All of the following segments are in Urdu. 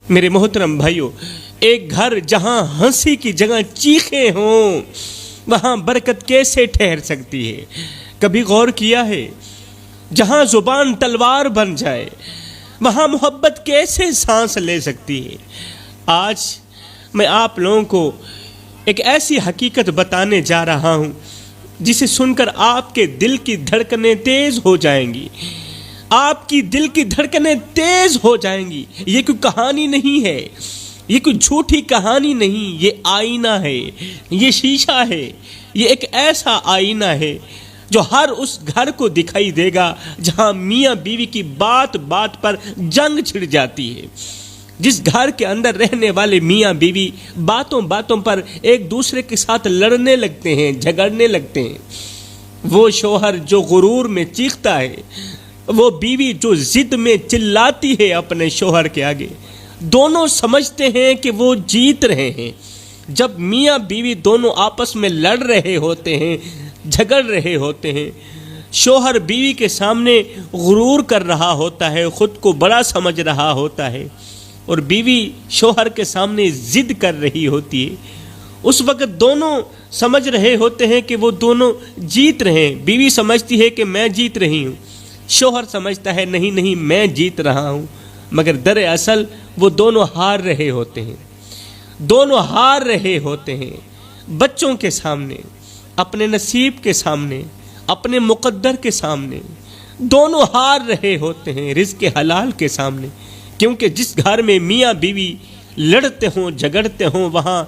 میرے محترم بھائیوں، ایک گھر جہاں ہنسی کی جگہ چیخیں ہوں وہاں برکت کیسے ٹھہر سکتی ہے؟ کبھی غور کیا ہے؟ جہاں زبان تلوار بن جائے وہاں محبت کیسے سانس لے سکتی ہے؟ آج میں آپ لوگوں کو ایک ایسی حقیقت بتانے جا رہا ہوں جسے سن کر آپ کے دل کی دھڑکنیں تیز ہو جائیں گی، آپ کی دل کی دھڑکنیں تیز ہو جائیں گی۔ یہ کوئی کہانی نہیں ہے، یہ کوئی جھوٹی کہانی نہیں، یہ آئینہ ہے، یہ شیشہ ہے، یہ ایک ایسا آئینہ ہے جو ہر اس گھر کو دکھائی دے گا جہاں میاں بیوی کی بات بات پر جنگ چھڑ جاتی ہے۔ جس گھر کے اندر رہنے والے میاں بیوی باتوں باتوں پر ایک دوسرے کے ساتھ لڑنے لگتے ہیں، جھگڑنے لگتے ہیں، وہ شوہر جو غرور میں چیختا ہے، وہ بیوی جو ضد میں چلاتی ہے اپنے شوہر کے آگے، دونوں سمجھتے ہیں کہ وہ جیت رہے ہیں۔ جب میاں بیوی دونوں آپس میں لڑ رہے ہوتے ہیں، جھگڑ رہے ہوتے ہیں، شوہر بیوی کے سامنے غرور کر رہا ہوتا ہے، خود کو بڑا سمجھ رہا ہوتا ہے، اور بیوی شوہر کے سامنے ضد کر رہی ہوتی ہے، اس وقت دونوں سمجھ رہے ہوتے ہیں کہ وہ دونوں جیت رہے ہیں۔ بیوی سمجھتی ہے کہ میں جیت رہی ہوں، شوہر سمجھتا ہے نہیں میں جیت رہا ہوں، مگر دراصل وہ دونوں ہار رہے ہوتے ہیں، دونوں ہار رہے ہوتے ہیں۔ بچوں کے سامنے، اپنے نصیب کے سامنے، اپنے مقدر کے سامنے دونوں ہار رہے ہوتے ہیں، رزق حلال کے سامنے، کیونکہ جس گھر میں میاں بیوی لڑتے ہوں، جھگڑتے ہوں، وہاں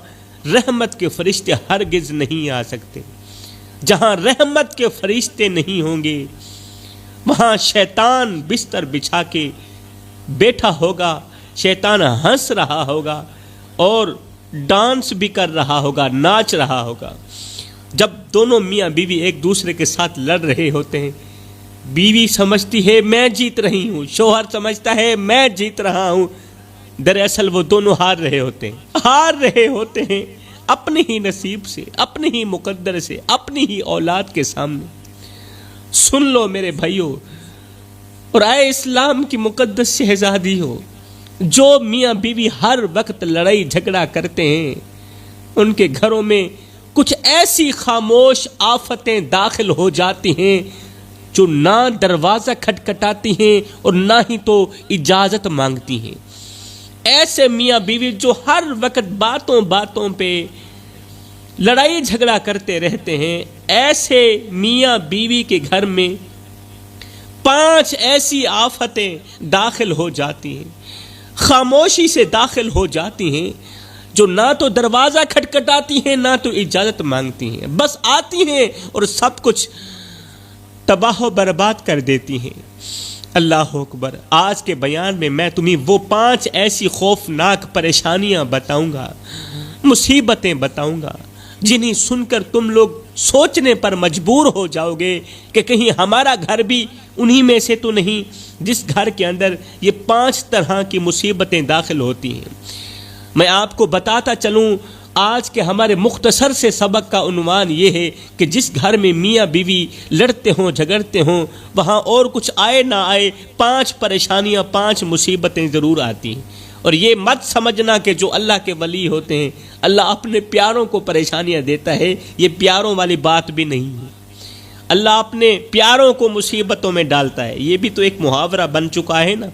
رحمت کے فرشتے ہرگز نہیں آ سکتے۔ جہاں رحمت کے فرشتے نہیں ہوں گے وہاں شیطان بستر بچھا کے بیٹھا ہوگا، شیطان ہنس رہا ہوگا اور ڈانس بھی کر رہا ہوگا، ناچ رہا ہوگا۔ جب دونوں میاں بیوی ایک دوسرے کے ساتھ لڑ رہے ہوتے ہیں، بیوی سمجھتی ہے میں جیت رہی ہوں، شوہر سمجھتا ہے میں جیت رہا ہوں، دراصل وہ دونوں ہار رہے ہوتے ہیں اپنے ہی نصیب سے، اپنے ہی مقدر سے، اپنی ہی اولاد کے سامنے۔ سن لو میرے بھائیوں اور اے اسلام کی مقدس شہزادی ہو، جو میاں بیوی ہر وقت لڑائی جھگڑا کرتے ہیں ان کے گھروں میں کچھ ایسی خاموش آفتیں داخل ہو جاتی ہیں جو نہ دروازہ کھٹکھٹاتی ہیں اور نہ ہی تو اجازت مانگتی ہیں۔ ایسے میاں بیوی جو ہر وقت باتوں باتوں پہ لڑائی جھگڑا کرتے رہتے ہیں، ایسے میاں بیوی کے گھر میں 5 ایسی آفتیں داخل ہو جاتی ہیں، خاموشی سے داخل ہو جاتی ہیں، جو نہ تو دروازہ کھٹکھٹاتی ہیں نہ تو اجازت مانگتی ہیں، بس آتی ہیں اور سب کچھ تباہ و برباد کر دیتی ہیں۔ اللہ اکبر! آج کے بیان میں تمہیں وہ 5 ایسی خوفناک پریشانیاں بتاؤں گا، مصیبتیں بتاؤں گا، جنہیں سن کر تم لوگ سوچنے پر مجبور ہو جاؤ گے کہ کہیں ہمارا گھر بھی انہی میں سے تو نہیں جس گھر کے اندر یہ 5 طرح کی مصیبتیں داخل ہوتی ہیں۔ میں آپ کو بتاتا چلوں، آج کے ہمارے مختصر سے سبق کا عنوان یہ ہے کہ جس گھر میں میاں بیوی لڑتے ہوں، جھگڑتے ہوں، وہاں اور کچھ آئے نہ آئے 5 پریشانیاں، 5 مصیبتیں ضرور آتی ہیں۔ اور یہ مت سمجھنا کہ جو اللہ کے ولی ہوتے ہیں اللہ اپنے پیاروں کو پریشانیاں دیتا ہے، یہ پیاروں والی بات بھی نہیں ہے۔ اللہ اپنے پیاروں کو مصیبتوں میں ڈالتا ہے، یہ بھی تو ایک محاورہ بن چکا ہے نا،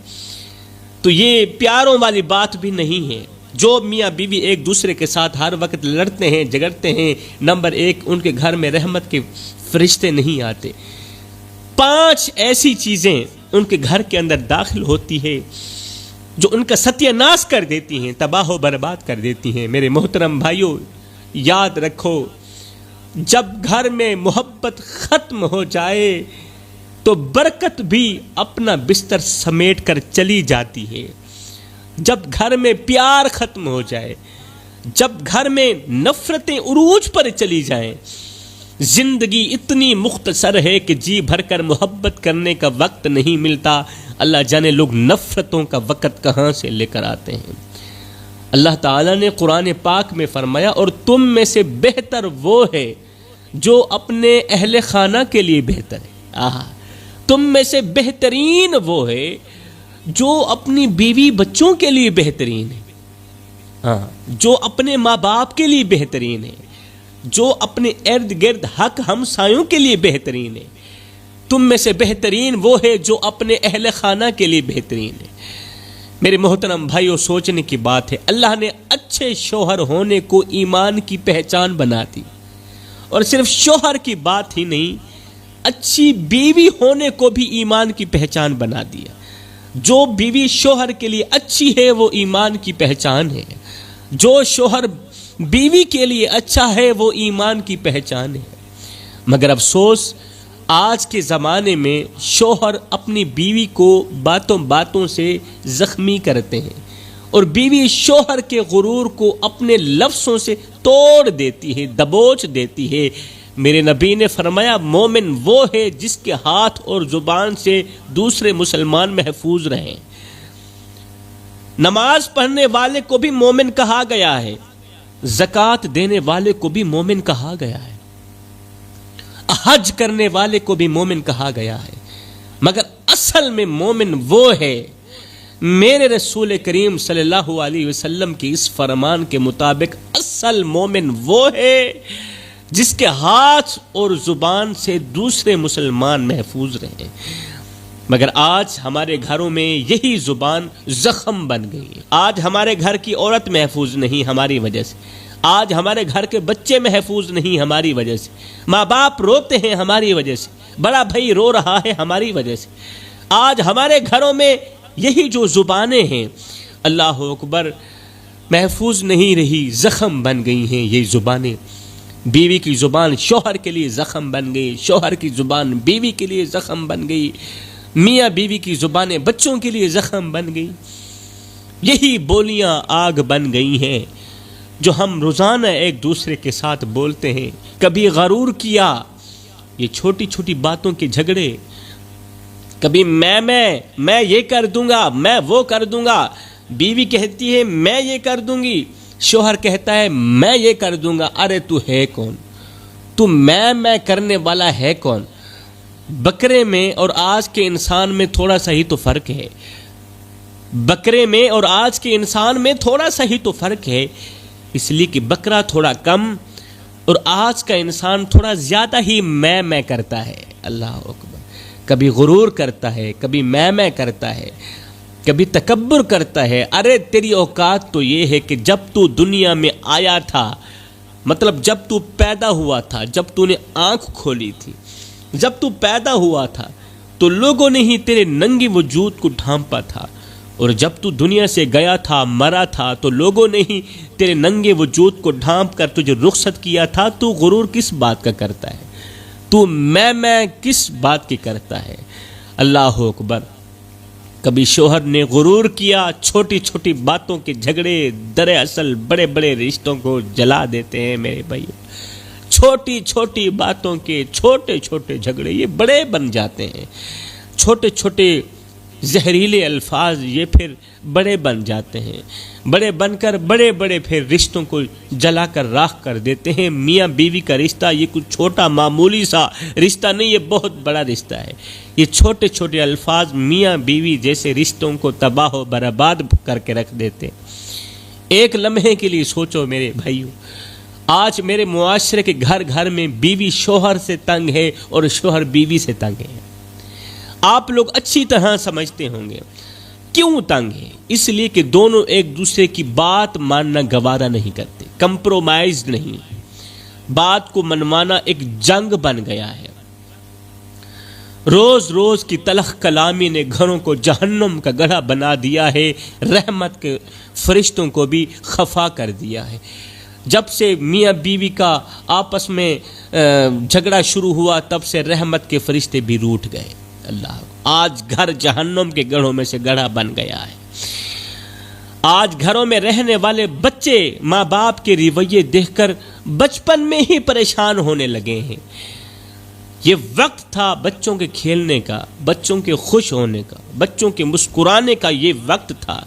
تو یہ پیاروں والی بات بھی نہیں ہے۔ جو میاں بیوی ایک دوسرے کے ساتھ ہر وقت لڑتے ہیں، جھگڑتے ہیں، نمبر 1 ان کے گھر میں رحمت کے فرشتے نہیں آتے۔ 5 ایسی چیزیں ان کے گھر کے اندر داخل ہوتی ہے جو ان کا ستیہ ناش کر دیتی ہیں، تباہ و برباد کر دیتی ہیں۔ میرے محترم بھائیوں، یاد رکھو، جب گھر میں محبت ختم ہو جائے تو برکت بھی اپنا بستر سمیٹ کر چلی جاتی ہے۔ جب گھر میں پیار ختم ہو جائے، جب گھر میں نفرتیں عروج پر چلی جائیں، زندگی اتنی مختصر ہے کہ جی بھر کر محبت کرنے کا وقت نہیں ملتا، اللہ جانے لوگ نفرتوں کا وقت کہاں سے لے کر آتے ہیں۔ اللہ تعالیٰ نے قرآن پاک میں فرمایا، اور تم میں سے بہتر وہ ہے جو اپنے اہل خانہ کے لیے بہتر ہے۔ تم میں سے بہترین وہ ہے جو اپنی بیوی بچوں کے لیے بہترین ہے، ہاں جو اپنے ماں باپ کے لیے بہترین ہے، جو اپنے ارد گرد حق ہمسایوں کے لیے بہترین ہے، تم میں سے بہترین وہ ہے جو اپنے اہل خانہ کے لیے بہترین ہے۔ میرے محترم بھائیوں، سوچنے کی بات ہے، اللہ نے اچھے شوہر ہونے کو ایمان کی پہچان بنا دی، اور صرف شوہر کی بات ہی نہیں، اچھی بیوی ہونے کو بھی ایمان کی پہچان بنا دیا۔ جو بیوی شوہر کے لیے اچھی ہے وہ ایمان کی پہچان ہے، جو شوہر بیوی کے لیے اچھا ہے وہ ایمان کی پہچان ہے۔ مگر افسوس، آج کے زمانے میں شوہر اپنی بیوی کو باتوں باتوں سے زخمی کرتے ہیں، اور بیوی شوہر کے غرور کو اپنے لفظوں سے توڑ دیتی ہے، دبوچ دیتی ہے۔ میرے نبی نے فرمایا، مومن وہ ہے جس کے ہاتھ اور زبان سے دوسرے مسلمان محفوظ رہیں۔ نماز پڑھنے والے کو بھی مومن کہا گیا ہے، زکوٰۃ دینے والے کو بھی مومن کہا گیا ہے، حج کرنے والے کو بھی مومن کہا گیا ہے، مگر اصل میں مومن وہ ہے، میرے رسول کریم صلی اللہ علیہ وسلم کی اس فرمان کے مطابق اصل مومن وہ ہے جس کے ہاتھ اور زبان سے دوسرے مسلمان محفوظ رہیں۔ مگر آج ہمارے گھروں میں یہی زبان زخم بن گئی۔ آج ہمارے گھر کی عورت محفوظ نہیں ہماری وجہ سے، آج ہمارے گھر کے بچے محفوظ نہیں ہماری وجہ سے، ماں باپ روتے ہیں ہماری وجہ سے، بڑا بھائی رو رہا ہے ہماری وجہ سے۔ آج ہمارے گھروں میں یہی جو زبانیں ہیں، اللہ اکبر، محفوظ نہیں رہی، زخم بن گئی ہیں یہ زبانیں۔ بیوی کی زبان شوہر کے لیے زخم بن گئی، شوہر کی زبان بیوی کے لیے زخم بن گئی، میاں بیوی کی زبانیں بچوں کے لیے زخم بن گئی۔ یہی بولیاں آگ بن گئی ہیں جو ہم روزانہ ایک دوسرے کے ساتھ بولتے ہیں۔ کبھی غرور کیا، یہ چھوٹی چھوٹی باتوں کے جھگڑے، کبھی میں یہ کر دوں گا، میں وہ کر دوں گا، بیوی کہتی ہے میں یہ کر دوں گی، شوہر کہتا ہے میں یہ کر دوں گا۔ ارے تو ہے کون؟ تو میں کرنے والا ہے کون؟ بکرے میں اور آج کے انسان میں تھوڑا سا ہی تو فرق ہے، بکرے میں اور آج کے انسان میں تھوڑا سا ہی تو فرق ہے، اس لیے کہ بکرا تھوڑا کم اور آج کا انسان تھوڑا زیادہ ہی میں کرتا ہے۔ اللہ اکبر، کبھی غرور کرتا ہے، کبھی میں کرتا ہے، کبھی تکبر کرتا ہے۔ ارے تیری اوقات تو یہ ہے کہ جب تو دنیا میں آیا تھا، مطلب جب تو پیدا ہوا تھا، جب تو نے آنکھ کھولی تھی، جب تو پیدا ہوا تھا تو لوگوں نے ہی تیرے ننگے وجود کو ڈھانپا تھا، اور جب تو دنیا سے گیا تھا، مرا تھا، تو لوگوں نے ہی تیرے ننگے وجود کو ڈھانپ کر تجھے رخصت کیا تھا۔ تو غرور کس بات کا کرتا ہے؟ تو میں کس بات کی کرتا ہے؟ اللہ اکبر، کبھی شوہر نے غرور کیا، چھوٹی چھوٹی باتوں کے جھگڑے دراصل بڑے بڑے رشتوں کو جلا دیتے ہیں۔ میرے بھائی، چھوٹی چھوٹی باتوں کے چھوٹے چھوٹے جھگڑے یہ بڑے بن جاتے ہیں، چھوٹے چھوٹے زہریلے الفاظ یہ پھر بڑے بن جاتے ہیں، بڑے بن کر بڑے بڑے پھر رشتوں کو جلا کر راکھ کر دیتے ہیں۔ میاں بیوی کا رشتہ یہ کچھ چھوٹا معمولی سا رشتہ نہیں، یہ بہت بڑا رشتہ ہے۔ یہ چھوٹے چھوٹے الفاظ میاں بیوی جیسے رشتوں کو تباہ و برباد کر کے رکھ دیتے ہیں۔ ایک لمحے کے لیے سوچو میرے بھائیوں، آج میرے معاشرے کے گھر گھر میں بیوی شوہر سے تنگ ہے اور شوہر بیوی سے تنگ ہے۔ آپ لوگ اچھی طرح سمجھتے ہوں گے کیوں تنگ ہے، اس لیے کہ دونوں ایک دوسرے کی بات ماننا گوارا نہیں کرتے، کمپرومائز نہیں، بات کو منوانا ایک جنگ بن گیا ہے۔ روز روز کی تلخ کلامی نے گھروں کو جہنم کا گڑھا بنا دیا ہے، رحمت کے فرشتوں کو بھی خفا کر دیا ہے۔ جب سے میاں بیوی کا آپس میں جھگڑا شروع ہوا تب سے رحمت کے فرشتے بھی روٹھ گئے۔ اللہ، آج گھر جہنم کے گڑھوں میں سے گڑھا بن گیا ہے۔ آج گھروں میں رہنے والے بچے ماں باپ کے رویے دیکھ کر بچپن میں ہی پریشان ہونے لگے ہیں۔ یہ وقت تھا بچوں کے کھیلنے کا، بچوں کے خوش ہونے کا، بچوں کے مسکرانے کا، یہ وقت تھا،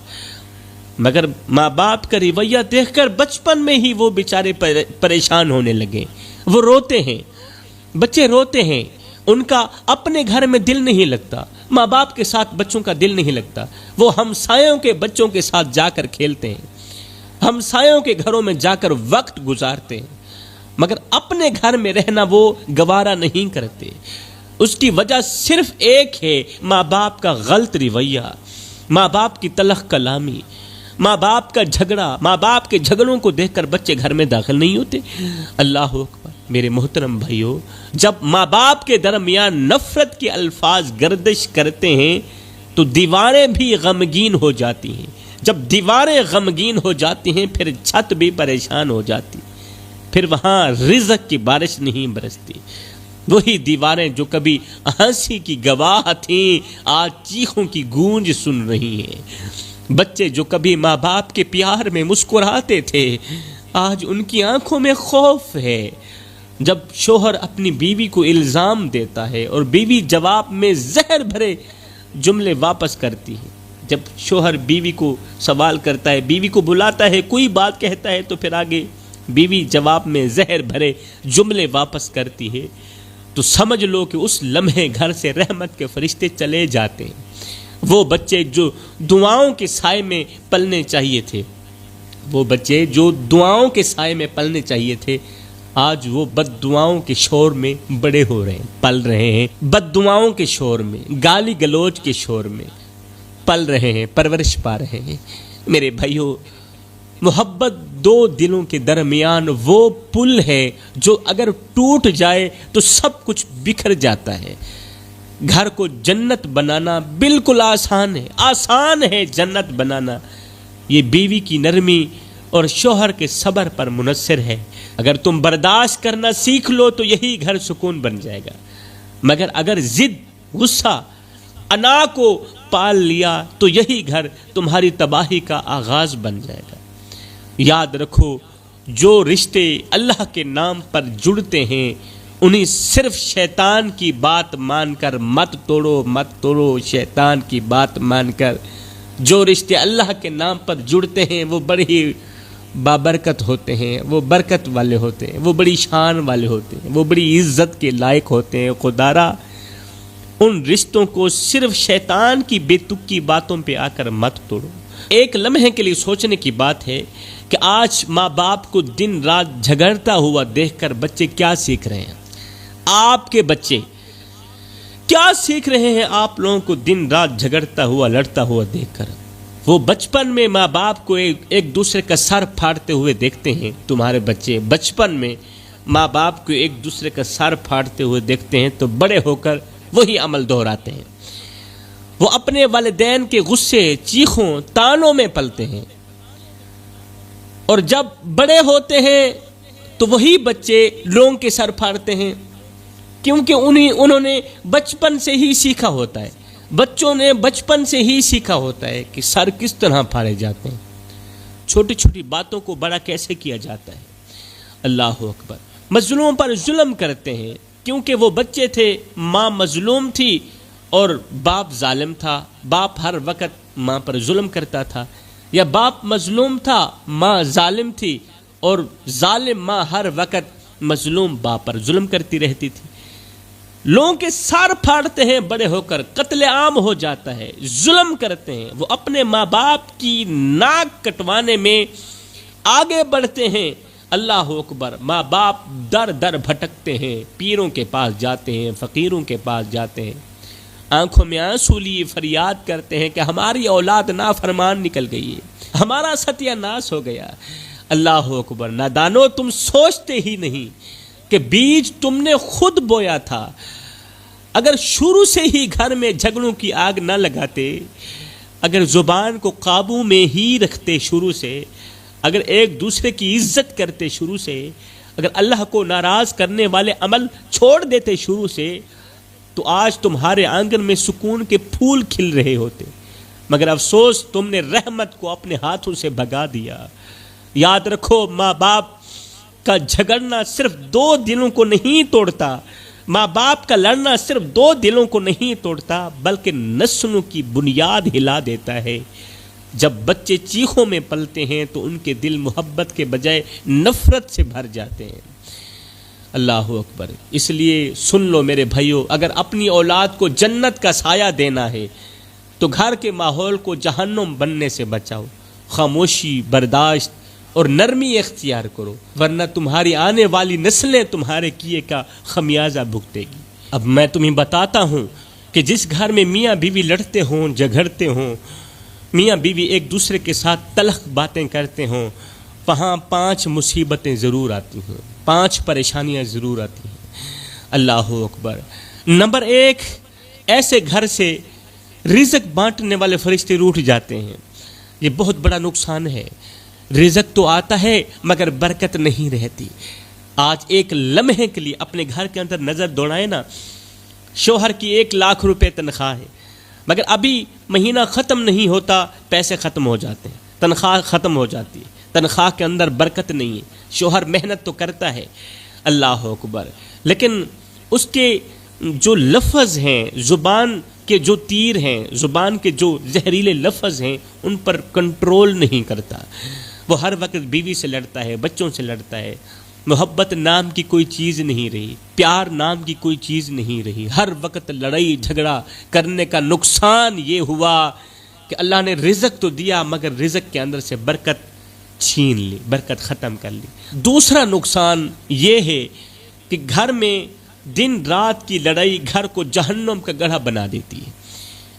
مگر ماں باپ کا رویہ دیکھ کر بچپن میں ہی وہ بیچارے پریشان ہونے لگے۔ وہ روتے ہیں، بچے روتے ہیں، ان کا اپنے گھر میں دل نہیں لگتا، ماں باپ کے ساتھ بچوں کا دل نہیں لگتا، وہ ہمسایوں کے بچوں کے ساتھ جا کر کھیلتے ہیں، ہمسایوں کے گھروں میں جا کر وقت گزارتے ہیں، مگر اپنے گھر میں رہنا وہ گوارا نہیں کرتے۔ اس کی وجہ صرف ایک ہے، ماں باپ کا غلط رویہ، ماں باپ کی تلخ کلامی، ماں باپ کا جھگڑا۔ ماں باپ کے جھگڑوں کو دیکھ کر بچے گھر میں داخل نہیں ہوتے۔ اللہ اکبر۔ میرے محترم بھائیو، جب ماں باپ کے درمیان نفرت کے الفاظ گردش کرتے ہیں تو دیواریں بھی غمگین ہو جاتی ہیں، جب دیواریں غمگین ہو جاتی ہیں پھر چھت بھی پریشان ہو جاتی، پھر وہاں رزق کی بارش نہیں برستی۔ وہی دیواریں جو کبھی ہنسی کی گواہ تھیں آج چیخوں کی گونج سن رہی ہیں۔ بچے جو کبھی ماں باپ کے پیار میں مسکراتے تھے آج ان کی آنکھوں میں خوف ہے۔ جب شوہر اپنی بیوی کو الزام دیتا ہے اور بیوی جواب میں زہر بھرے جملے واپس کرتی ہے، جب شوہر بیوی کو سوال کرتا ہے، بیوی کو بلاتا ہے، کوئی بات کہتا ہے تو پھر آگے بیوی جواب میں زہر بھرے جملے واپس کرتی ہے، تو سمجھ لو کہ اس لمحے گھر سے رحمت کے فرشتے چلے جاتے ہیں۔ وہ بچے جو دعاؤں کے سائے میں پلنے چاہیے تھے، وہ بچے جو دعاؤں کے سائے میں پلنے چاہیے تھے، آج وہ بد دعاؤں کے شور میں بڑے ہو رہے ہیں، پل رہے ہیں، بد دعاؤں کے شور میں، گالی گلوچ کے شور میں پل رہے ہیں، پرورش پا رہے ہیں۔ میرے بھائیو، محبت دو دلوں کے درمیان وہ پل ہے جو اگر ٹوٹ جائے تو سب کچھ بکھر جاتا ہے۔ گھر کو جنت بنانا بالکل آسان ہے، آسان ہے جنت بنانا، یہ بیوی کی نرمی اور شوہر کے صبر پر منحصر ہے۔ اگر تم برداشت کرنا سیکھ لو تو یہی گھر سکون بن جائے گا، مگر اگر ضد، غصہ، انا کو پال لیا تو یہی گھر تمہاری تباہی کا آغاز بن جائے گا۔ یاد رکھو، جو رشتے اللہ کے نام پر جڑتے ہیں انہیں صرف شیطان کی بات مان کر مت توڑو، مت توڑو، شیطان کی بات مان کر۔ جو رشتے اللہ کے نام پر جڑتے ہیں وہ بڑے ہی بابرکت ہوتے ہیں، وہ برکت والے ہوتے ہیں، وہ بڑی شان والے ہوتے ہیں، وہ بڑی عزت کے لائق ہوتے ہیں۔ خدارا ان رشتوں کو صرف شیطان کی بے تکی باتوں پہ آ کر مت توڑو۔ ایک لمحے کے لیے سوچنے کی بات ہے کہ آج ماں باپ کو دن رات جھگڑتا ہوا دیکھ کر بچے کیا سیکھ رہے ہیں؟ آپ کے بچے کیا سیکھ رہے ہیں آپ لوگوں کو دن رات جھگڑتا ہوا، لڑتا ہوا دیکھ کر؟ وہ بچپن میں ماں باپ کو ایک دوسرے کا سر پھاڑتے ہوئے دیکھتے ہیں، تمہارے بچے بچپن میں ماں باپ کو ایک دوسرے کا سر پھاڑتے ہوئے دیکھتے ہیں تو بڑے ہو کر وہی عمل دہراتے ہیں۔ وہ اپنے والدین کے غصے، چیخوں، تانوں میں پلتے ہیں، اور جب بڑے ہوتے ہیں تو وہی بچے لوگوں کے سر پھاڑتے ہیں، کیونکہ انہوں نے بچپن سے ہی سیکھا ہوتا ہے، بچوں نے بچپن سے ہی سیکھا ہوتا ہے کہ سر کس طرح پھاڑے جاتے ہیں، چھوٹی چھوٹی باتوں کو بڑا کیسے کیا جاتا ہے۔ اللہ اکبر۔ مظلوم پر ظلم کرتے ہیں کیونکہ وہ بچے تھے، ماں مظلوم تھی اور باپ ظالم تھا، باپ ہر وقت ماں پر ظلم کرتا تھا، یا باپ مظلوم تھا، ماں ظالم تھی، اور ظالم ماں ہر وقت مظلوم باپ پر ظلم کرتی رہتی تھی۔ لوگوں کے سر پھاڑتے ہیں، بڑے ہو کر قتل عام ہو جاتا ہے، ظلم کرتے ہیں، وہ اپنے ماں باپ کی ناک کٹوانے میں آگے بڑھتے ہیں۔ اللہ اکبر۔ ماں باپ در در بھٹکتے ہیں، پیروں کے پاس جاتے ہیں، فقیروں کے پاس جاتے ہیں، آنکھوں میں آنسو لیے فریاد کرتے ہیں کہ ہماری اولاد نافرمان نکل گئی ہے، ہمارا ستیہ ناش ہو گیا۔ اللہ اکبر۔ نادانو، تم سوچتے ہی نہیں کہ بیج تم نے خود بویا تھا۔ اگر شروع سے ہی گھر میں جھگڑوں کی آگ نہ لگاتے، اگر زبان کو قابو میں ہی رکھتے شروع سے، اگر ایک دوسرے کی عزت کرتے شروع سے، اگر اللہ کو ناراض کرنے والے عمل چھوڑ دیتے شروع سے، تو آج تمہارے آنگن میں سکون کے پھول کھل رہے ہوتے، مگر افسوس تم نے رحمت کو اپنے ہاتھوں سے بھگا دیا۔ یاد رکھو، ماں باپ کا جھگڑنا صرف دو دلوں کو نہیں توڑتا، ماں باپ کا لڑنا صرف دو دلوں کو نہیں توڑتا بلکہ نسلوں کی بنیاد ہلا دیتا ہے۔ جب بچے چیخوں میں پلتے ہیں تو ان کے دل محبت کے بجائے نفرت سے بھر جاتے ہیں۔ اللہ اکبر۔ اس لیے سن لو میرے بھائیوں، اگر اپنی اولاد کو جنت کا سایہ دینا ہے تو گھر کے ماحول کو جہنم بننے سے بچاؤ، خاموشی، برداشت اور نرمی اختیار کرو، ورنہ تمہاری آنے والی نسلیں تمہارے کیے کا خمیازہ بھگتے گی۔ اب میں تمہیں بتاتا ہوں کہ جس گھر میں میاں بیوی لڑتے ہوں، جھگڑتے ہوں، میاں بیوی ایک دوسرے کے ساتھ تلخ باتیں کرتے ہوں، وہاں 5 مصیبتیں ضرور آتی ہیں، 5 پریشانیاں ضرور آتی ہیں۔ اللہ اکبر۔ نمبر 1، ایسے گھر سے رزق بانٹنے والے فرشتے روٹھ جاتے ہیں۔ یہ بہت بڑا نقصان ہے۔ رزق تو آتا ہے مگر برکت نہیں رہتی۔ آج ایک لمحے کے لیے اپنے گھر کے اندر نظر دوڑائیں نا، شوہر کی 1 لاکھ روپے تنخواہ ہے، مگر ابھی مہینہ ختم نہیں ہوتا پیسے ختم ہو جاتے ہیں، تنخواہ ختم ہو جاتی ہے، تنخواہ کے اندر برکت نہیں ہے۔ شوہر محنت تو کرتا ہے، اللہ اکبر، لیکن اس کے جو لفظ ہیں، زبان کے جو تیر ہیں، زبان کے جو زہریلے لفظ ہیں، ان پر کنٹرول نہیں کرتا۔ وہ ہر وقت بیوی سے لڑتا ہے، بچوں سے لڑتا ہے۔ محبت نام کی کوئی چیز نہیں رہی، پیار نام کی کوئی چیز نہیں رہی، ہر وقت لڑائی جھگڑا کرنے کا نقصان یہ ہوا کہ اللہ نے رزق تو دیا مگر رزق کے اندر سے برکت چھین لی، برکت ختم کر لی۔ دوسرا نقصان یہ ہے کہ گھر میں دن رات کی لڑائی گھر کو جہنم کا گڑھا بنا دیتی ہے۔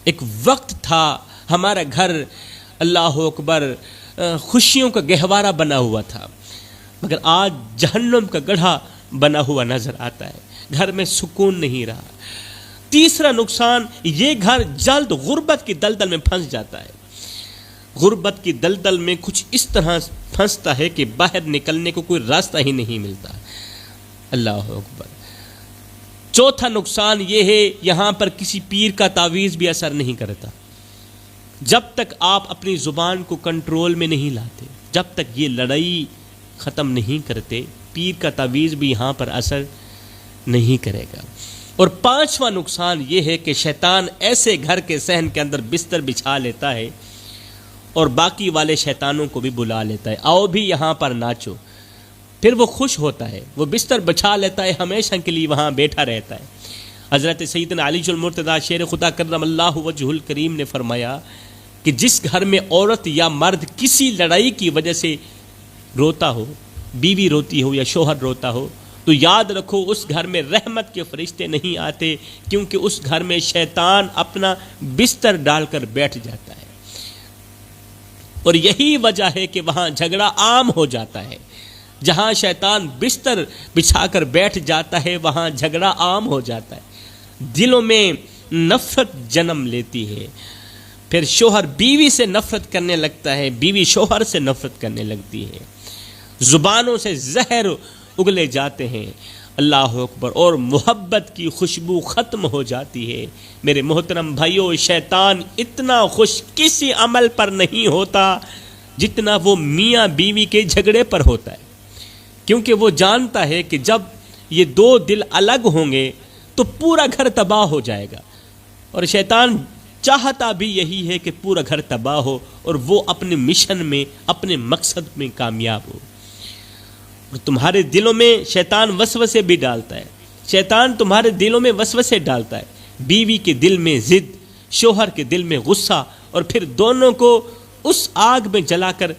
ایک وقت تھا ہمارا گھر، اللہ اکبر، خوشیوں کا گہوارہ بنا ہوا تھا، مگر آج جہنم کا گڑھا بنا ہوا نظر آتا ہے، گھر میں سکون نہیں رہا۔ تیسرا نقصان، یہ گھر جلد غربت کی دلدل میں پھنس جاتا ہے۔ غربت کی دلدل میں کچھ اس طرح پھنستا ہے کہ باہر نکلنے کو کوئی راستہ ہی نہیں ملتا، اللہ اکبر۔ چوتھا نقصان یہ ہے، یہاں پر کسی پیر کا تعویذ بھی اثر نہیں کرتا۔ جب تک آپ اپنی زبان کو کنٹرول میں نہیں لاتے، جب تک یہ لڑائی ختم نہیں کرتے، پیر کا تعویذ بھی یہاں پر اثر نہیں کرے گا۔ اور 5واں نقصان یہ ہے کہ شیطان ایسے گھر کے صحن کے اندر بستر بچھا لیتا ہے اور باقی والے شیطانوں کو بھی بلا لیتا ہے، آؤ بھی یہاں پر ناچو۔ پھر وہ خوش ہوتا ہے، وہ بستر بچھا لیتا ہے، ہمیشہ کے لیے وہاں بیٹھا رہتا ہے۔ حضرت سیدنا علی المرتضیٰ شیر خدا کرم اللہ وجہ الکریم نے فرمایا کہ جس گھر میں عورت یا مرد کسی لڑائی کی وجہ سے روتا ہو، بیوی روتی ہو یا شوہر روتا ہو، تو یاد رکھو اس گھر میں رحمت کے فرشتے نہیں آتے، کیونکہ اس گھر میں شیطان اپنا بستر ڈال کر بیٹھ جاتا ہے۔ اور یہی وجہ ہے کہ وہاں جھگڑا عام ہو جاتا ہے۔ جہاں شیطان بستر بچھا کر بیٹھ جاتا ہے وہاں جھگڑا عام ہو جاتا ہے، دلوں میں نفرت جنم لیتی ہے، پھر شوہر بیوی سے نفرت کرنے لگتا ہے، بیوی شوہر سے نفرت کرنے لگتی ہے، زبانوں سے زہر اگلے جاتے ہیں، اللہ اکبر، اور محبت کی خوشبو ختم ہو جاتی ہے۔ میرے محترم بھائیوں، شیطان اتنا خوش کسی عمل پر نہیں ہوتا جتنا وہ میاں بیوی کے جھگڑے پر ہوتا ہے، کیونکہ وہ جانتا ہے کہ جب یہ 2 دل الگ ہوں گے تو پورا گھر تباہ ہو جائے گا، اور شیطان چاہتا بھی یہی ہے کہ پورا گھر تباہ ہو اور وہ اپنے مشن میں، اپنے مقصد میں کامیاب ہو۔ اور تمہارے دلوں میں شیطان وسوسے بھی ڈالتا ہے، شیطان تمہارے دلوں میں وسوسے ڈالتا ہے، بیوی کے دل میں ضد، شوہر کے دل میں غصہ، اور پھر دونوں کو اس آگ میں جلا کر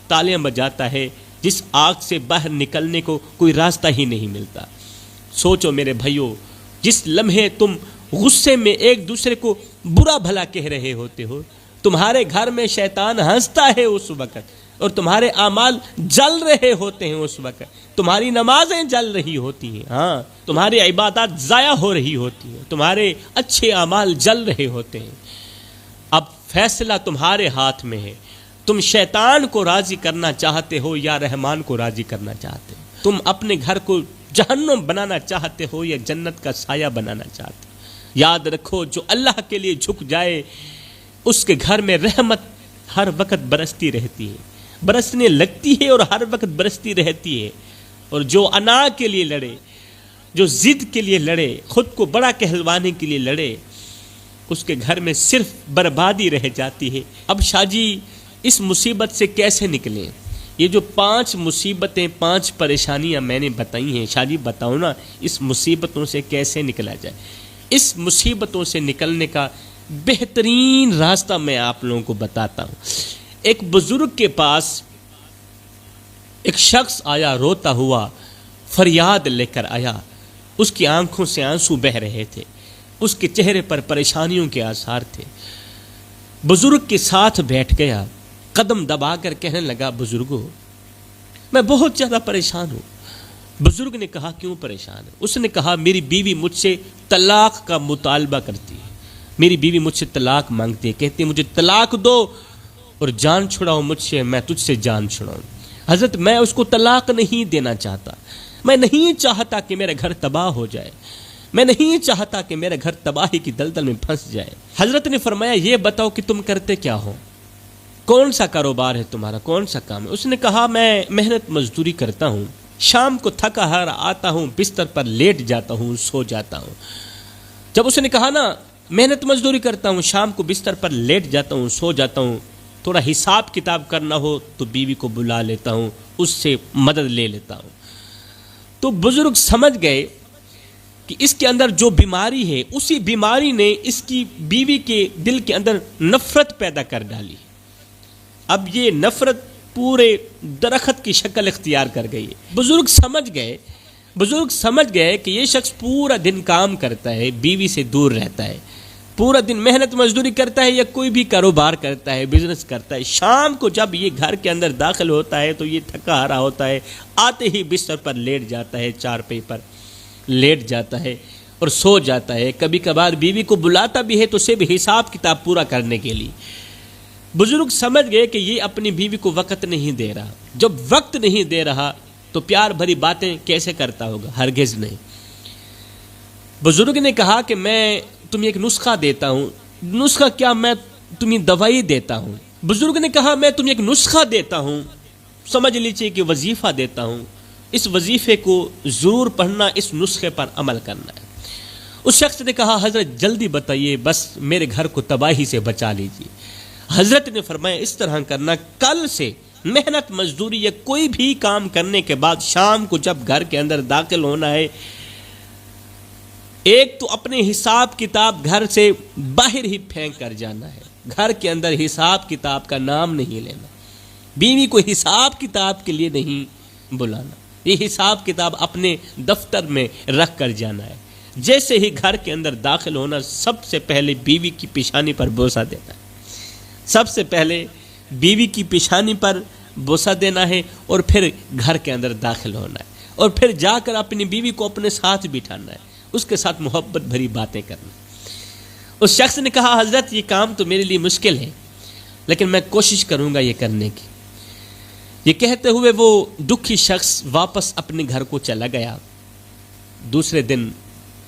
تالیاں بجاتا ہے جس آگ سے باہر نکلنے کو کوئی راستہ ہی نہیں ملتا۔ سوچو میرے بھائیوں، جس لمحے تم غصے میں ایک دوسرے کو برا بھلا کہہ رہے ہوتے ہو، تمہارے گھر میں شیطان ہنستا ہے اس وقت، اور تمہارے اعمال جل رہے ہوتے ہیں اس وقت، تمہاری نمازیں جل رہی ہوتی ہیں، ہاں تمہاری عبادات ضائع ہو رہی ہوتی ہیں، تمہارے اچھے اعمال جل رہے ہوتے ہیں۔ اب فیصلہ تمہارے ہاتھ میں ہے، تم شیطان کو راضی کرنا چاہتے ہو یا رحمان کو راضی کرنا چاہتے ہو؟ تم اپنے گھر کو جہنم بنانا چاہتے ہو یا جنت کا سایہ بنانا چاہتے ہو؟ یاد رکھو، جو اللہ کے لیے جھک جائے اس کے گھر میں رحمت ہر وقت برستی رہتی ہے، برسنے لگتی ہے اور ہر وقت برستی رہتی ہے۔ اور جو انا کے لیے لڑے، جو ضد کے لیے لڑے، خود کو بڑا کہلوانے کے لیے لڑے، اس کے گھر میں صرف بربادی رہ جاتی ہے۔ اب شاہ جی اس مصیبت سے کیسے نکلیں، یہ جو 5 مصیبتیں 5 پریشانیاں میں نے بتائی ہیں، شاہ جی بتاؤ نا اس مصیبتوں سے کیسے نکلا جائے۔ اس مصیبتوں سے نکلنے کا بہترین راستہ میں آپ لوگوں کو بتاتا ہوں۔ ایک بزرگ کے پاس ایک شخص آیا، روتا ہوا فریاد لے کر آیا، اس کی آنکھوں سے آنسو بہہ رہے تھے، اس کے چہرے پر پریشانیوں کے آثار تھے۔ بزرگ کے ساتھ بیٹھ گیا، قدم دبا کر کہنے لگا، بزرگو میں بہت زیادہ پریشان ہوں۔ بزرگ نے کہا، کیوں پریشان ہے؟ اس نے کہا، میری بیوی مجھ سے طلاق کا مطالبہ کرتی ہے، میری بیوی مجھ سے طلاق مانگتی ہے، کہتی ہے مجھے طلاق دو اور جان چھڑاؤ مجھ سے، میں تجھ سے جان چھڑاؤں۔ حضرت میں اس کو طلاق نہیں دینا چاہتا، میں نہیں چاہتا کہ میرا گھر تباہ ہو جائے، میں نہیں چاہتا کہ میرا گھر تباہی کی دلدل میں پھنس جائے۔ حضرت نے فرمایا، یہ بتاؤ کہ تم کرتے کیا ہو، کون سا کاروبار ہے تمہارا، کون سا کام ہے؟ اس نے کہا، میں محنت مزدوری کرتا ہوں، شام کو تھکا ہارا آتا ہوں، بستر پر لیٹ جاتا ہوں، سو جاتا ہوں۔ جب اس نے کہا نا محنت مزدوری کرتا ہوں، شام کو بستر پر لیٹ جاتا ہوں، سو جاتا ہوں، تھوڑا حساب کتاب کرنا ہو تو بیوی کو بلا لیتا ہوں، اس سے مدد لے لیتا ہوں۔ تو بزرگ سمجھ گئے کہ اس کے اندر جو بیماری ہے، اسی بیماری نے اس کی بیوی کے دل کے اندر نفرت پیدا کر ڈالی۔ اب یہ نفرت پورے درخت کی شکل اختیار کر گئی ہے۔ بزرگ سمجھ گئے کہ یہ شخص پورا دن کام کرتا ہے، بیوی سے دور رہتا ہے، پورا دن محنت مزدوری کرتا ہے یا کوئی بھی کاروبار کرتا ہے، بزنس کرتا ہے، شام کو جب یہ گھر کے اندر داخل ہوتا ہے تو یہ تھکا ہارا ہوتا ہے، آتے ہی بستر پر لیٹ جاتا ہے، چارپائی پر لیٹ جاتا ہے اور سو جاتا ہے۔ کبھی کبھار بیوی کو بلاتا بھی ہے تو صرف حساب کتاب پورا کرنے کے لیے۔ بزرگ سمجھ گئے کہ یہ اپنی بیوی کو وقت نہیں دے رہا، جب وقت نہیں دے رہا تو پیار بھری باتیں کیسے کرتا ہوگا؟ ہرگز نہیں۔ بزرگ نے کہا کہ میں تمہیں ایک نسخہ دیتا ہوں۔ نسخہ کیا؟ میں تمہیں دوائی دیتا ہوں۔ بزرگ نے کہا، میں تمہیں ایک نسخہ دیتا ہوں، سمجھ لیجیے کہ وظیفہ دیتا ہوں، اس وظیفے کو ضرور پڑھنا، اس نسخے پر عمل کرنا ہے۔ اس شخص نے کہا، حضرت جلدی بتائیے، بس میرے گھر کو تباہی سے بچا لیجیے۔ حضرت نے فرمایا، اس طرح کرنا، کل سے محنت مزدوری یا کوئی بھی کام کرنے کے بعد شام کو جب گھر کے اندر داخل ہونا ہے، ایک تو اپنے حساب کتاب گھر سے باہر ہی پھینک کر جانا ہے، گھر کے اندر حساب کتاب کا نام نہیں لینا، بیوی کو حساب کتاب کے لیے نہیں بلانا، یہ حساب کتاب اپنے دفتر میں رکھ کر جانا ہے۔ جیسے ہی گھر کے اندر داخل ہونا، سب سے پہلے بیوی کی پیشانی پر بوسہ دینا ہے، سب سے پہلے بیوی کی پیشانی پر بوسہ دینا ہے اور پھر گھر کے اندر داخل ہونا ہے، اور پھر جا کر اپنی بیوی کو اپنے ساتھ بٹھانا ہے، اس کے ساتھ محبت بھری باتیں کرنا۔ اس شخص نے کہا، حضرت یہ کام تو میرے لیے مشکل ہے، لیکن میں کوشش کروں گا یہ کرنے کی۔ یہ کہتے ہوئے وہ دکھی شخص واپس اپنے گھر کو چلا گیا۔ دوسرے دن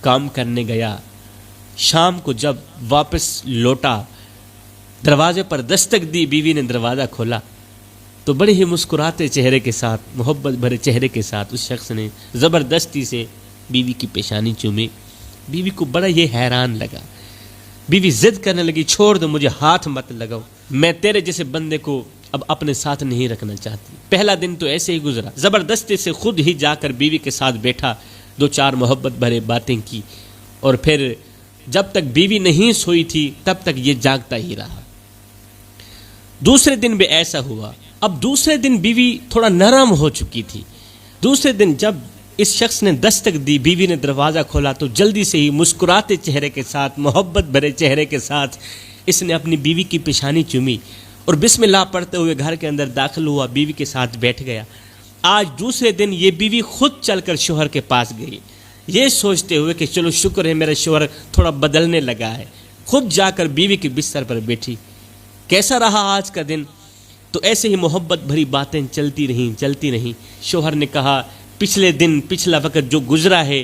کام کرنے گیا، شام کو جب واپس لوٹا، دروازے پر دستک دی، بیوی نے دروازہ کھولا تو بڑے ہی مسکراتے چہرے کے ساتھ، محبت بھرے چہرے کے ساتھ اس شخص نے زبردستی سے بیوی کی پیشانی چومی۔ بیوی کو بڑا یہ حیران لگا، بیوی ضد کرنے لگی، چھوڑ دو مجھے، ہاتھ مت لگاؤ، میں تیرے جیسے بندے کو اب اپنے ساتھ نہیں رکھنا چاہتی۔ پہلا دن تو ایسے ہی گزرا، زبردستی سے خود ہی جا کر بیوی کے ساتھ بیٹھا، 2-4 محبت بھرے باتیں کی، اور پھر جب تک بیوی نہیں سوئی تھی تب تک یہ جاگتا ہی رہا۔ دوسرے دن بھی ایسا ہوا۔ اب دوسرے دن بیوی تھوڑا نرم ہو چکی تھی۔ دوسرے دن جب اس شخص نے دستک دی، بیوی نے دروازہ کھولا تو جلدی سے ہی مسکراتے چہرے کے ساتھ، محبت بھرے چہرے کے ساتھ اس نے اپنی بیوی کی پیشانی چومی اور بسم اللہ پڑھتے ہوئے گھر کے اندر داخل ہوا، بیوی کے ساتھ بیٹھ گیا۔ آج دوسرے دن یہ بیوی خود چل کر شوہر کے پاس گئی، یہ سوچتے ہوئے کہ چلو شکر ہے میرا شوہر تھوڑا بدلنے لگا ہے، خود جا کر بیوی کے بستر پر بیٹھی۔ کیسا رہا آج کا دن؟ تو ایسے ہی محبت بھری باتیں چلتی رہیں۔ شوہر نے کہا، پچھلے دن، پچھلا وقت جو گزرا ہے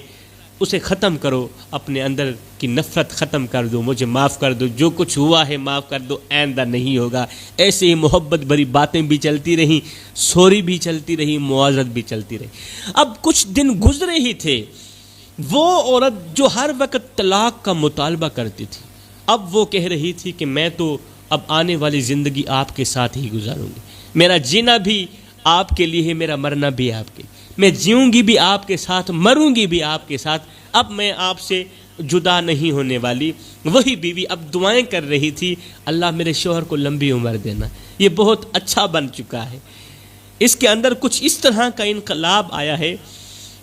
اسے ختم کرو، اپنے اندر کی نفرت ختم کر دو، مجھے معاف کر دو، جو کچھ ہوا ہے معاف کر دو، آئندہ نہیں ہوگا۔ ایسے ہی محبت بھری باتیں بھی چلتی رہیں، سوری بھی چلتی رہی، معاذرت بھی چلتی رہی۔ اب کچھ دن گزرے ہی تھے، وہ عورت جو ہر وقت طلاق کا مطالبہ کرتی تھی، اب وہ کہہ رہی تھی کہ میں تو اب آنے والی زندگی آپ کے ساتھ ہی گزاروں گی، میرا جینا بھی آپ کے لیے ہے، میرا مرنا بھی آپ کے، میں جیوں گی بھی آپ کے ساتھ، مروں گی بھی آپ کے ساتھ، اب میں آپ سے جدا نہیں ہونے والی۔ وہی بیوی اب دعائیں کر رہی تھی، اللہ میرے شوہر کو لمبی عمر دینا، یہ بہت اچھا بن چکا ہے۔ اس کے اندر کچھ اس طرح کا انقلاب آیا ہے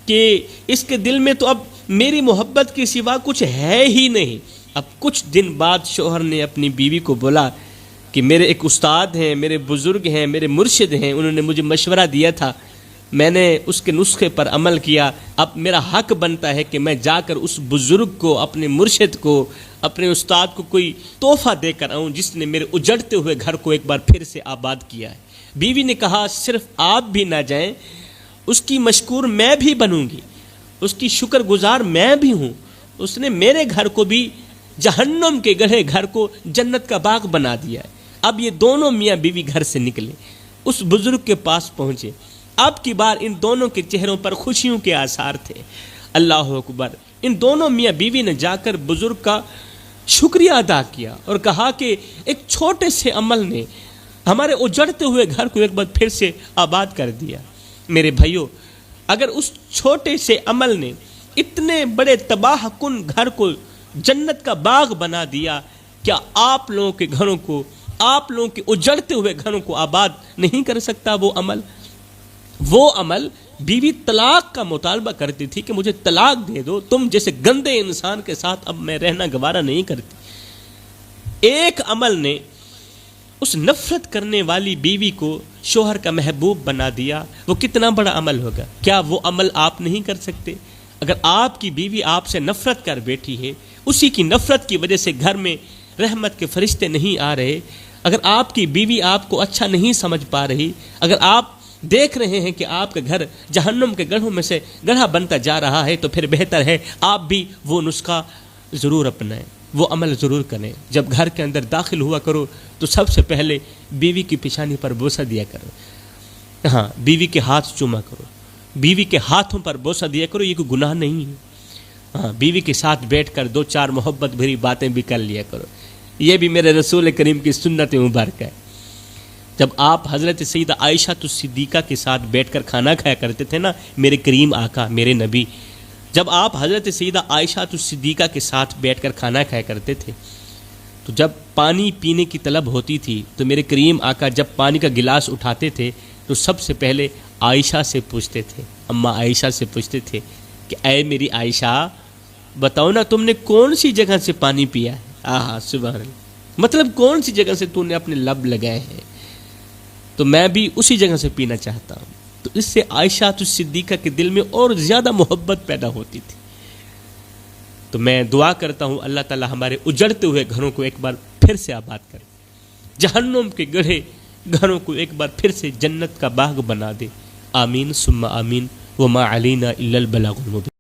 کہ اس کے دل میں تو اب میری محبت کے سوا کچھ ہے ہی نہیں۔ اب کچھ دن بعد شوہر نے اپنی بیوی کو بولا کہ میرے ایک استاد ہیں، میرے بزرگ ہیں، میرے مرشد ہیں، انہوں نے مجھے مشورہ دیا تھا، میں نے اس کے نسخے پر عمل کیا، اب میرا حق بنتا ہے کہ میں جا کر اس بزرگ کو، اپنے مرشد کو، اپنے استاد کو کوئی تحفہ دے کر آؤں جس نے میرے اجڑتے ہوئے گھر کو ایک بار پھر سے آباد کیا ہے۔ بیوی نے کہا صرف آپ بھی نہ جائیں، اس کی مشکور میں بھی بنوں گی، اس کی شکر گزار میں بھی ہوں، اس نے میرے گھر کو بھی جہنم کے گڑھے گھر کو جنت کا باغ بنا دیا ہے۔ اب یہ دونوں میاں بیوی گھر سے نکلے، اس بزرگ کے پاس پہنچے، اب کی بار ان دونوں کے چہروں پر خوشیوں کے آثار تھے۔ اللہ اکبر! ان دونوں میاں بیوی نے جا کر بزرگ کا شکریہ ادا کیا اور کہا کہ ایک چھوٹے سے عمل نے ہمارے اجڑتے ہوئے گھر کو ایک بار پھر سے آباد کر دیا۔ میرے بھائیوں، اگر اس چھوٹے سے عمل نے اتنے بڑے تباہ کن گھر کو جنت کا باغ بنا دیا، کیا آپ لوگوں کے گھروں کو، آپ لوگوں کے اجڑتے ہوئے گھروں کو آباد نہیں کر سکتا وہ عمل؟ وہ عمل بیوی طلاق کا مطالبہ کرتی تھی کہ مجھے طلاق دے دو، تم جیسے گندے انسان کے ساتھ اب میں رہنا گوارا نہیں کرتی۔ ایک عمل نے اس نفرت کرنے والی بیوی کو شوہر کا محبوب بنا دیا، وہ کتنا بڑا عمل ہوگا؟ کیا وہ عمل آپ نہیں کر سکتے؟ اگر آپ کی بیوی آپ سے نفرت کر بیٹھی ہے، اسی کی نفرت کی وجہ سے گھر میں رحمت کے فرشتے نہیں آ رہے، اگر آپ کی بیوی آپ کو اچھا نہیں سمجھ پا رہی، اگر آپ دیکھ رہے ہیں کہ آپ کا گھر جہنم کے گڑھوں میں سے گڑھا بنتا جا رہا ہے، تو پھر بہتر ہے آپ بھی وہ نسخہ ضرور اپنائیں، وہ عمل ضرور کریں۔ جب گھر کے اندر داخل ہوا کرو تو سب سے پہلے بیوی کی پیشانی پر بوسہ دیا کرو، ہاں، بیوی کے ہاتھ چوما کرو، بیوی کے ہاتھوں پر بوسہ دیا کرو، یہ کوئی گناہ نہیں ہے۔ ہاں، بیوی کے ساتھ بیٹھ کر دو چار محبت بھری باتیں بھی کر لیا کرو، یہ بھی میرے رسول کریم کی سنت مبارکہ ہے۔ جب آپ حضرت سیدہ عائشہ صدیقہ کے ساتھ بیٹھ کر کھانا کھایا کرتے تھے نا، میرے کریم آقا، میرے نبی، جب آپ حضرت سیدہ عائشہ صدیقہ کے ساتھ بیٹھ کر کھانا کھایا کرتے تھے تو جب پانی پینے کی طلب ہوتی تھی تو میرے کریم آقا جب پانی کا گلاس اٹھاتے تھے تو سب سے پہلے عائشہ سے پوچھتے تھے، اماں عائشہ سے پوچھتے تھے کہ اے میری عائشہ، بتاؤ نا تم نے کون سی جگہ سے پانی پیا ہے؟ آہا سبحان اللہ، مطلب کون سی جگہ سے تو نے اپنے لب لگائے ہیں، تو میں بھی اسی جگہ سے پینا چاہتا ہوں۔ تو اس سے عائشہ صدیقہ کے دل میں اور زیادہ محبت پیدا ہوتی تھی۔ تو میں دعا کرتا ہوں اللہ تعالی ہمارے اجڑتے ہوئے گھروں کو ایک بار پھر سے آباد کرے، جہنم کے گڑھے گھروں کو ایک بار پھر سے جنت کا باغ بنا دے۔ آمین ثم آمین، وما علینا الا البلاغ المبین۔